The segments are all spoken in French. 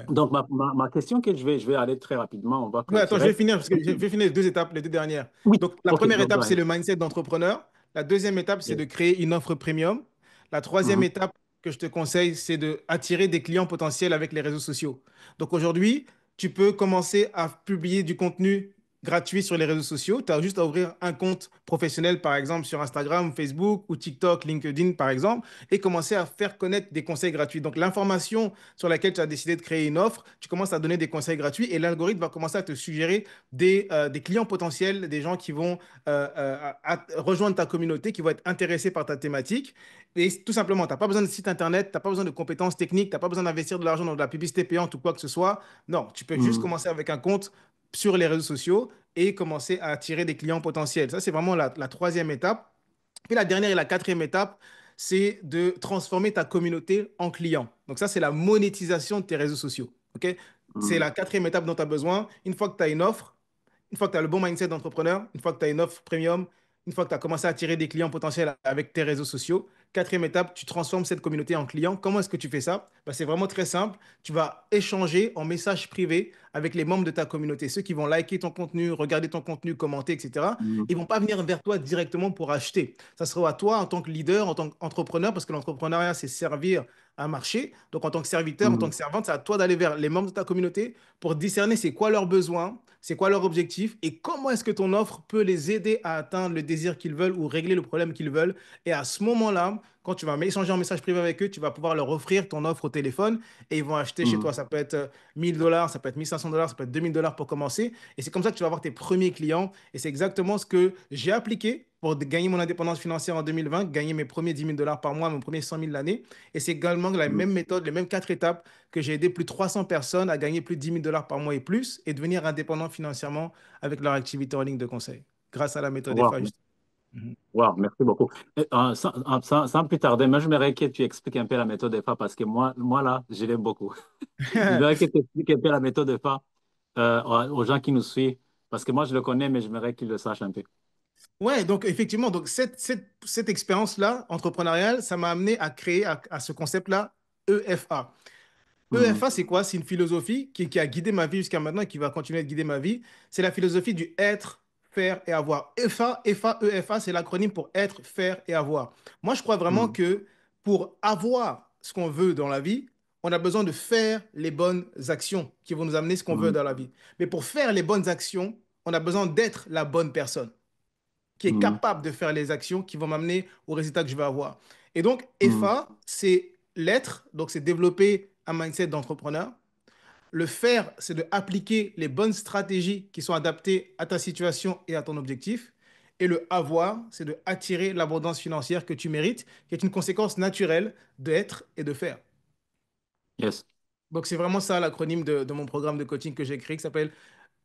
Donc, ma question que je vais aller très rapidement, on va Ouais, attends, je vais clôturer. finir parce que je vais finir les deux étapes, les deux dernières. Oui, Donc, la OK, première go étape, c'est ahead. le mindset d'entrepreneur. La deuxième étape, c'est Yes. de créer une offre premium. La troisième Mhm, étape que je te conseille, c'est de attirer des clients potentiels avec les réseaux sociaux. Donc, aujourd'hui, tu peux commencer à publier du contenu gratuit sur les réseaux sociaux. Tu as juste à ouvrir un compte professionnel, par exemple, sur Instagram, Facebook ou TikTok, LinkedIn, par exemple, et commencer à faire connaître des conseils gratuits. Donc, l'information sur laquelle tu as décidé de créer une offre, tu commences à donner des conseils gratuits et l'algorithme va commencer à te suggérer des clients potentiels, des gens qui vont rejoindre ta communauté, qui vont être intéressés par ta thématique. Et tout simplement, tu n'as pas besoin de site internet, tu n'as pas besoin de compétences techniques, tu n'as pas besoin d'investir de l'argent dans de la publicité payante ou quoi que ce soit. Non, tu peux juste mhm, commencer avec un compte sur les réseaux sociaux et commencer à attirer des clients potentiels. Ça, c'est vraiment la troisième étape. Puis la dernière et la quatrième étape, c'est de transformer ta communauté en client. Donc ça, c'est la monétisation de tes réseaux sociaux. OK? C'est mhm, la quatrième étape dont tu as besoin. Une fois que tu as une offre, une fois que tu as le bon mindset d'entrepreneur, une fois que tu as une offre premium, une fois que tu as commencé à attirer des clients potentiels avec tes réseaux sociaux, quatrième étape, tu transformes cette communauté en client. Comment est-ce que tu fais ça? Ben, c'est vraiment très simple. Tu vas échanger en message privé avec les membres de ta communauté, ceux qui vont liker ton contenu, regarder ton contenu, commenter, etc. mhm, Ils ne vont pas venir vers toi directement pour acheter. Ça sera à toi en tant que leader, en tant qu'entrepreneur, parce que l'entrepreneuriat, c'est servir un marché. Donc, en tant que serviteur, en tant mhm, que servante, c'est à toi d'aller vers les membres de ta communauté pour discerner c'est quoi leurs besoins, c'est quoi leur objectif et comment est-ce que ton offre peut les aider à atteindre le désir qu'ils veulent ou régler le problème qu'ils veulent. Et à ce moment-là, quand tu vas échanger en message privé avec eux, tu vas pouvoir leur offrir ton offre au téléphone et ils vont acheter chez mhm. toi. Ça peut être 1000 $, ça peut être 1500 $, ça peut être 2000 $ pour commencer. Et c'est comme ça que tu vas avoir tes premiers clients. Et c'est exactement ce que j'ai appliqué pour gagner mon indépendance financière en 2020, gagner mes premiers 10 000 $ par mois, mon premier 100 000 l'année. Et c'est également la Mhm. même méthode, les mêmes quatre étapes que j'ai aidé plus de 300 personnes à gagner plus de 10 000 $ par mois et plus et devenir indépendant financièrement avec leur activité en ligne de conseil, grâce à la méthode Wow, EFA, juste. Mhm. wow, merci beaucoup. Et, sans plus tarder, moi, je voudrais que tu expliques un peu la méthode EFA parce que moi là, je l'aime beaucoup. Je voudrais que tu expliques un peu la méthode EFA aux gens qui nous suivent parce que moi, je le connais, mais je voudrais qu'ils le sachent un peu. Ouais, donc effectivement, donc cette expérience-là, entrepreneuriale, ça m'a amené à créer à ce concept-là EFA. Mhm, EFA, c'est quoi? C'est une philosophie qui a guidé ma vie jusqu'à maintenant et qui va continuer de guider ma vie. C'est la philosophie du être, faire et avoir. EFA, c'est l'acronyme pour être, faire et avoir. Moi, je crois vraiment mhm, que pour avoir ce qu'on veut dans la vie, on a besoin de faire les bonnes actions qui vont nous amener ce qu'on veut mhm, dans la vie. Mais pour faire les bonnes actions, on a besoin d'être la bonne personne qui est mhm, capable de faire les actions qui vont m'amener au résultat que je veux avoir. Et donc, mhm, EFA, c'est l'être, donc c'est développer un mindset d'entrepreneur. Le faire, c'est de appliquer les bonnes stratégies qui sont adaptées à ta situation et à ton objectif. Et le avoir, c'est de attirer l'abondance financière que tu mérites, qui est une conséquence naturelle d'être et de faire. yes. Donc, c'est vraiment ça l'acronyme de mon programme de coaching que j'ai créé qui s'appelle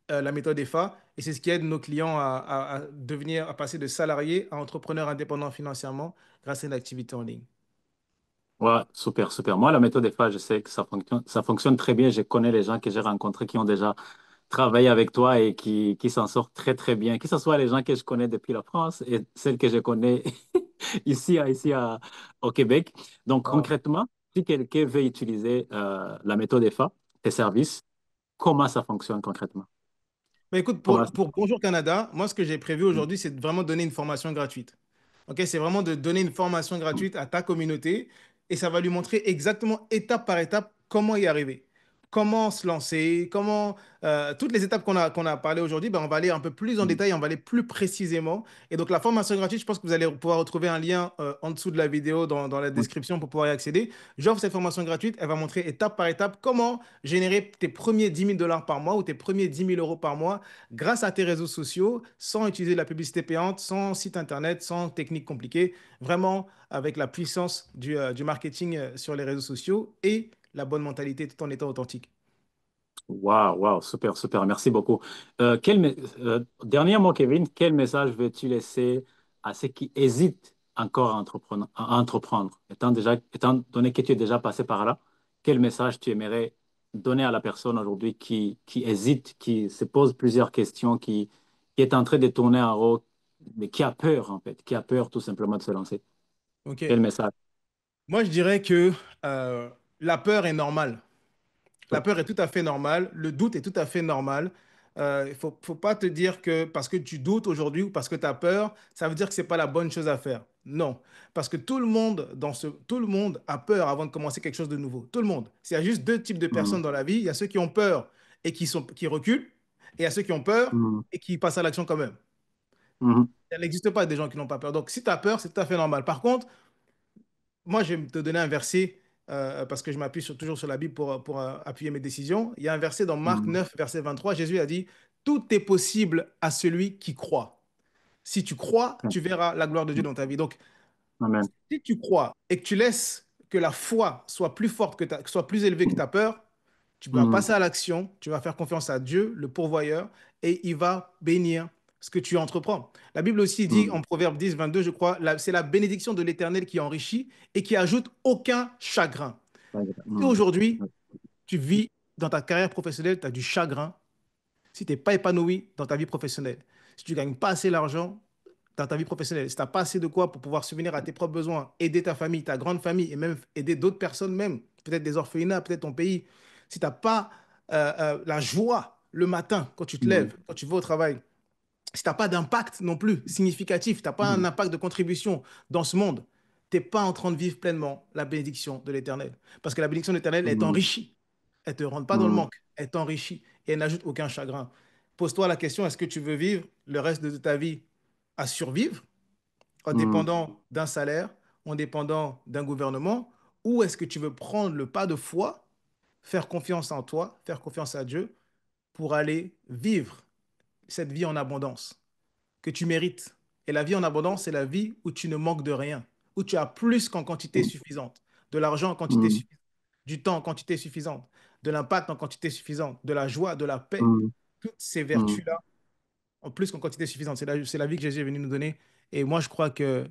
la méthode EFA. Et c'est ce qui aide nos clients à devenir, à passer de salariés à entrepreneurs indépendants financièrement grâce à une activité en ligne. Ouais, super, super. Moi, la méthode EFA, je sais que ça fonctionne très bien. Je connais les gens que j'ai rencontrés qui ont déjà travaillé avec toi et qui s'en sortent très, très bien. Que ce soit les gens que je connais depuis la France et celles que je connais au Québec. Donc, Wow. concrètement, si quelqu'un veut utiliser la méthode EFA, tes services, comment ça fonctionne concrètement? Mais écoute, Comment pour Bonjour Canada, moi, ce que j'ai prévu aujourd'hui, c'est de vraiment donner une formation gratuite. Ok, c'est vraiment de donner une formation gratuite à ta communauté et ça va lui montrer exactement étape par étape comment y arriver. Comment se lancer, toutes les étapes qu'on a parlé aujourd'hui, ben, on va aller un peu plus en détail, on va aller plus précisément. Et donc la formation gratuite, je pense que vous allez pouvoir retrouver un lien en dessous de la vidéo dans la description pour pouvoir y accéder. J'offre cette formation gratuite, elle va montrer étape par étape comment générer tes premiers 10 000 $ par mois ou tes premiers 10 000 € par mois grâce à tes réseaux sociaux, sans utiliser de la publicité payante, sans site internet, sans technique compliquée, vraiment avec la puissance du marketing sur les réseaux sociaux et la bonne mentalité tout en étant authentique. Waouh, waouh, super, super, merci beaucoup. Dernièrement, Kevin, quel message veux-tu laisser à ceux qui hésitent encore à entreprendre? Étant donné que tu es déjà passé par là, quel message tu aimerais donner à la personne aujourd'hui qui hésite, qui se pose plusieurs questions, qui est en train de tourner en rond, mais qui a peur en fait, qui a peur tout simplement de se lancer? Ok. Quel message? Moi, je dirais que euh, la peur est normale. La Oui. peur est tout à fait normale, le doute est tout à fait normal. Il faut pas te dire que parce que tu doutes aujourd'hui ou parce que tu as peur, ça veut dire que c'est pas la bonne chose à faire. Non, parce que tout le monde a peur avant de commencer quelque chose de nouveau. Tout le monde. Il y a juste deux types de Mhm. personnes dans la vie. Il y a ceux qui ont peur et qui reculent, et il y a ceux qui ont peur Mhm. et qui passent à l'action quand même. Mhm. Il n'existe pas des gens qui n'ont pas peur. Donc, si tu as peur, c'est tout à fait normal. Par contre, moi, je vais te donner un verset parce que je m'appuie toujours sur la Bible pour appuyer mes décisions. Il y a un verset dans Marc Mhm. 9, verset 23. Jésus a dit, tout est possible à celui qui croit. Si tu crois, Ok. tu verras la gloire de Dieu dans ta vie. Donc, Amen. si tu crois et que tu laisses que la foi soit plus forte soit plus élevée que ta peur, tu vas Mhm. passer à l'action, tu vas faire confiance à Dieu, le pourvoyeur, et il va bénir ce que tu entreprends. La Bible aussi dit Mhm. en Proverbe 10, 22, je crois, c'est la bénédiction de l'Éternel qui enrichit et qui ajoute aucun chagrin. Si Mhm. aujourd'hui, tu vis dans ta carrière professionnelle, tu as du chagrin, si tu n'es pas épanoui dans ta vie professionnelle, si tu ne gagnes pas assez d'argent dans ta vie professionnelle, si tu n'as pas assez de quoi pour pouvoir subvenir à tes propres besoins, aider ta famille, ta grande famille et même aider d'autres personnes même, peut-être des orphelinats, peut-être ton pays, si tu n'as pas la joie le matin quand tu te Mhm. lèves, quand tu vas au travail, si tu n'as pas d'impact non plus significatif, tu n'as pas un Mhm. impact de contribution dans ce monde, tu n'es pas en train de vivre pleinement la bénédiction de l'Éternel. Parce que la bénédiction de l'Éternel, elle Mhm. t'enrichit. Elle ne te rentre pas dans le Mhm. manque, elle t'enrichit et elle n'ajoute aucun chagrin. Pose-toi la question, est-ce que tu veux vivre le reste de ta vie à survivre en Mhm. dépendant d'un salaire, en dépendant d'un gouvernement, ou est-ce que tu veux prendre le pas de foi, faire confiance en toi, faire confiance à Dieu pour aller vivre cette vie en abondance que tu mérites. Et la vie en abondance, c'est la vie où tu ne manques de rien, où tu as plus qu'en quantité suffisante, de l'argent en quantité Mhm. suffisante, du temps en quantité suffisante, de l'impact en quantité suffisante, de la joie, de la paix. Mhm. Toutes ces Mhm. vertus-là, en plus qu'en quantité suffisante, c'est la vie que Jésus est venu nous donner. Et moi, je crois que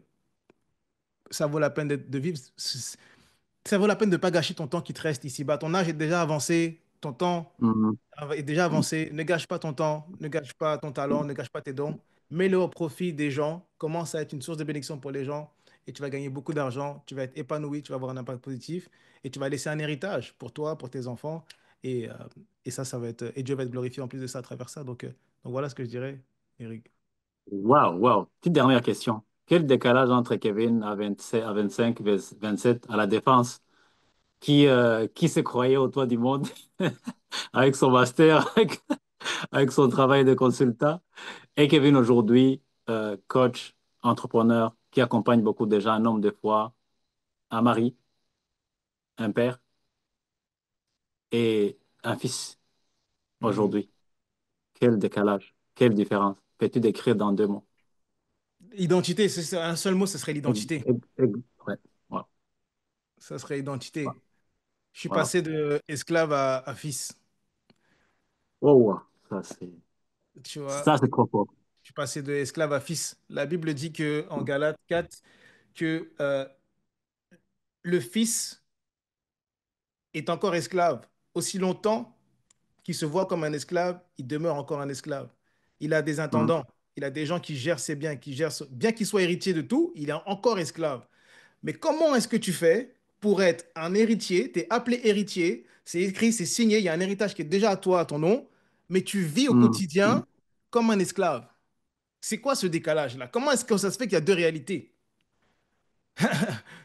ça vaut la peine de vivre. Ça vaut la peine de ne pas gâcher ton temps qui te reste ici-bas. Ton âge est déjà avancé, ton temps Mhm. est déjà avancé. Ne gâche pas ton temps, ne gâche pas ton talent, ne gâche pas tes dons. Mets-le au profit des gens. Commence à être une source de bénédiction pour les gens et tu vas gagner beaucoup d'argent. Tu vas être épanoui, tu vas avoir un impact positif et tu vas laisser un héritage pour toi, pour tes enfants. Et, euh, et ça va être. Et Dieu va être glorifié en plus de ça à travers ça. Donc voilà ce que je dirais, Eric. Waouh, waouh. Petite dernière question. Quel décalage entre Kevin à 27, à 25, 27 à la défense, qui se croyait au toit du monde avec son master, avec son travail de consultant, et Kevin aujourd'hui, coach, entrepreneur, qui accompagne beaucoup de gens, un homme de foi, un mari, un père et un fils Mhm. aujourd'hui. Quel décalage, quelle différence. Peux-tu décrire dans deux mots? Identité, c'est un seul mot, ce serait l'identité. Ouais. Wow. Ça serait identité. Je suis Wow. passé de esclave à fils. Oh, wow. Tu vois, Ça, c'est trop fort. je suis passé de esclave à fils. La Bible dit que en Galates 4 que le fils est encore esclave. Aussi longtemps qu'il se voit comme un esclave, il demeure encore un esclave. Il a des Mm, intendants, il a des gens qui gèrent ses biens, bien qu'il soit héritier de tout, il est encore esclave. Mais comment est-ce que tu fais pour être un héritier? Tu es appelé héritier, c'est écrit, c'est signé, il y a un héritage qui est déjà à toi, à ton nom, mais tu vis au mm. quotidien comme un esclave. C'est quoi ce décalage-là? Comment est-ce que ça se fait qu'il y a deux réalités?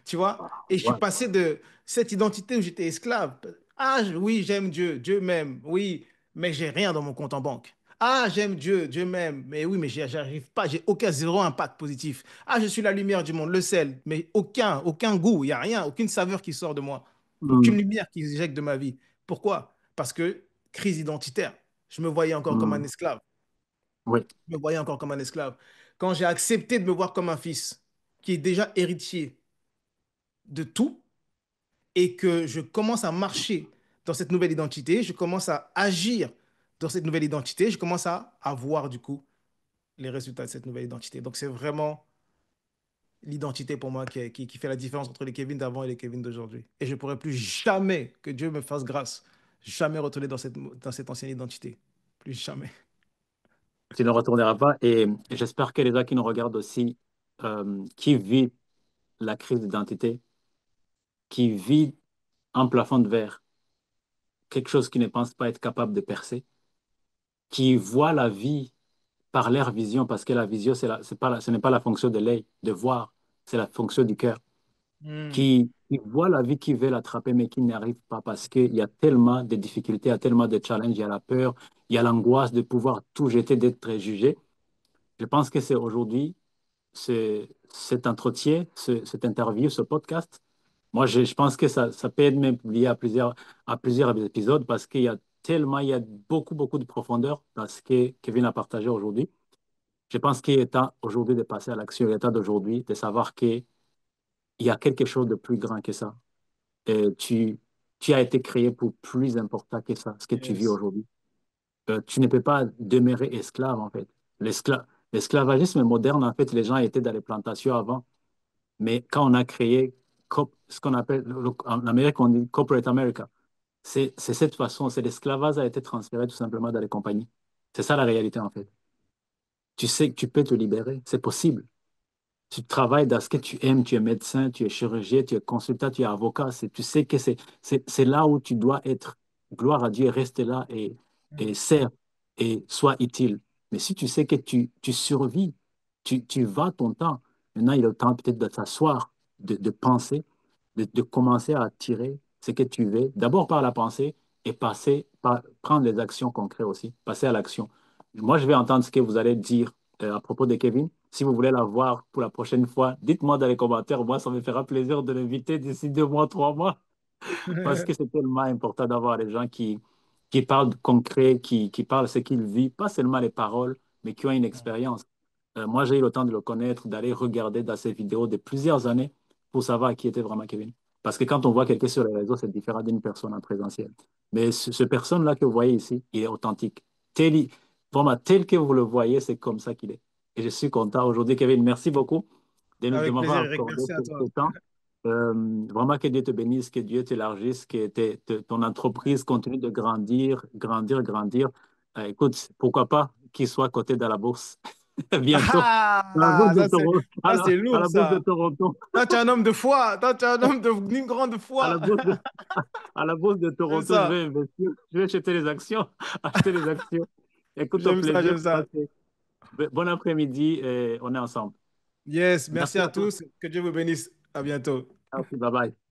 Tu vois? Et je suis Ouais. passé de cette identité où j'étais esclave. Ah, oui, j'aime Dieu, Dieu m'aime, oui, mais j'ai rien dans mon compte en banque. Ah, j'aime Dieu, Dieu m'aime, mais oui, mais j'arrive pas, j'ai aucun zéro impact positif. Ah, je suis la lumière du monde, le sel, mais aucun goût, il n'y a rien, aucune saveur qui sort de moi, aucune Mm, lumière qui s'éjecte de ma vie. Pourquoi? Parce que crise identitaire. Je me voyais encore comme un mm. esclave. Oui. Je me voyais encore comme un esclave. Quand j'ai accepté de me voir comme un fils qui est déjà héritier de tout, et que je commence à marcher dans cette nouvelle identité, je commence à agir dans cette nouvelle identité, je commence à avoir du coup les résultats de cette nouvelle identité. Donc c'est vraiment l'identité pour moi qui fait la différence entre les Kevin d'avant et les Kevin d'aujourd'hui. Et je ne pourrais plus jamais, que Dieu me fasse grâce, jamais retourner dans cette ancienne identité. Plus jamais. Tu ne retourneras pas. Et j'espère que les gens qui nous regardent aussi, qui vivent la crise d'identité, qui vivent un plafond de verre, quelque chose qu'ils ne pensent pas être capable de percer, qui voient la vie par leur vision, parce que la vision, c'est pas ce n'est pas la fonction de l'œil, de voir, c'est la fonction du cœur, Hmm. qui voient la vie, qui veulent attraper, mais qui n'y arrivent pas parce qu'il y a tellement de difficultés, il y a tellement de challenges, il y a la peur, il y a l'angoisse de pouvoir tout jeter, d'être jugé. Je pense que c'est aujourd'hui, cet entretien, cette interview, ce podcast. Moi, je pense que ça peut être même publié à plusieurs épisodes parce qu'il y a tellement, il y a beaucoup, beaucoup de profondeur dans ce que Kevin a partagé aujourd'hui. Je pense qu'il est temps aujourd'hui de passer à l'action. Il est temps d'aujourd'hui de savoir qu'il y a quelque chose de plus grand que ça. Et tu as été créé pour plus important que ça, ce que tu vis Yes. aujourd'hui. Tu ne peux pas demeurer esclave, en fait. L'esclavagisme moderne, en fait, les gens étaient dans les plantations avant. Mais quand on a créé ce qu'on appelle, en Amérique, on dit Corporate America, c'est cette façon, c'est l'esclavage a été transféré tout simplement dans les compagnies. C'est ça la réalité, en fait. Tu sais que tu peux te libérer, c'est possible. Tu travailles dans ce que tu aimes, tu es médecin, tu es chirurgien, tu es consultant, tu es avocat. Tu sais que c'est là où tu dois être. Gloire à Dieu, reste là et sers et sois utile. Mais si tu sais que tu survis, tu vas ton temps, maintenant il est le temps peut-être de t'asseoir, de penser, de commencer à tirer ce que tu veux, d'abord par la pensée et passer par prendre les actions concrètes aussi, passer à l'action. Moi, je vais entendre ce que vous allez dire à propos de Kevin. Si vous voulez la voir pour la prochaine fois, dites-moi dans les commentaires. Moi, ça me fera plaisir de l'inviter d'ici 2 mois, 3 mois, parce que c'est tellement important d'avoir des gens qui parlent de concret, qui parlent ce qu'ils vivent, pas seulement les paroles, mais qui ont une expérience. Moi, j'ai eu le temps de le connaître, d'aller regarder dans ses vidéos de plusieurs années pour savoir qui était vraiment Kevin. Parce que quand on voit quelqu'un sur les réseaux, c'est différent d'une personne en présentiel. Mais ce personne-là que vous voyez ici, il est authentique. Tel, vraiment, tel que vous le voyez, c'est comme ça qu'il est. Et je suis content aujourd'hui, Kevin. Merci beaucoup de Avec m'avoir plaisir, Eric. accordé Merci à ce toi. temps. Euh, Vraiment que Dieu te bénisse, que Dieu t'élargisse, que ton entreprise continue de grandir, grandir, grandir. Écoute, pourquoi pas qu'il soit coté dans la bourse bientôt, à la bourse Ah, de Toronto, ça c'est à lourd, la bourse de ça. Toronto, Toi, tu es un homme de foi. Toi, tu es un homme d'une grande à la foi. bourse de, à la bourse de J'aime Toronto, je ça. vais investir, je vais acheter les actions, acheter les actions. Écoute, au J'aime ça, plaisir j'aime de ça. passer. Bon après-midi et on est ensemble. Yes, merci Merci à à tous. tous. Que Dieu vous bénisse. À bientôt. Merci, bye bye.